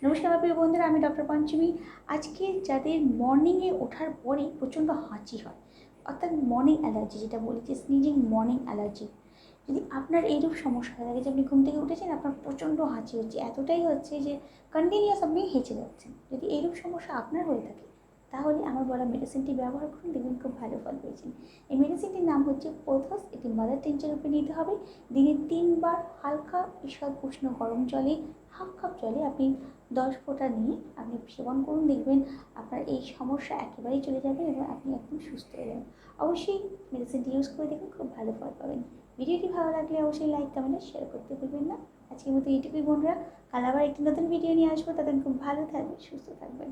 নমস্কার আমার প্রিয় বন্ধুরা, আমি ডক্টর পঞ্চমী। আজকে যাদের মর্নিংয়ে ওঠার পরে প্রচণ্ড হাঁচি হয়, অর্থাৎ মর্নিং অ্যালার্জি, যেটা বলি যে স্নিজিং মর্নিং অ্যালার্জি, যদি আপনার এইরূপ সমস্যা হয়ে থাকে যে আপনি ঘুম থেকে উঠেছেন, আপনার প্রচণ্ড হাঁচি হচ্ছে, এতটাই হচ্ছে যে কন্টিনিউয়াস আপনি হেঁচে যাচ্ছেন, যদি এইরূপ সমস্যা আপনার হয়ে থাকে তাহলে আমার বলা মেডিসিনটি ব্যবহার করুন, দেখবেন খুব ভালো ফল পেয়েছেন। এই মেডিসিনটির নাম হচ্ছে পোথস। এটি মাদার টিনচার রূপে নিতে হবে। দিনে 3 বার হালকা ঈষৎ উষ্ণ গরম জলে, হাফ কাপ জলে আপনি 10 ফোঁটা নিয়ে আপনি সেবন করুন, দেখবেন আপনার এই সমস্যা একেবারেই চলে যাবে এবং আপনি একদম সুস্থ হয়ে যাবেন। অবশ্যই মেডিসিনটি ইউজ করে দেখুন, খুব ভালো ফল পাবেন। ভিডিওটি ভালো লাগলে অবশ্যই লাইক কমেন্ট শেয়ার করতে ভুলবেন না। আজকের মতো এইটুকুই বন্ধুরা, কাল আবার একটি নতুন ভিডিও নিয়ে আসবো। ততক্ষণ খুব ভালো থাকবেন, সুস্থ থাকবেন।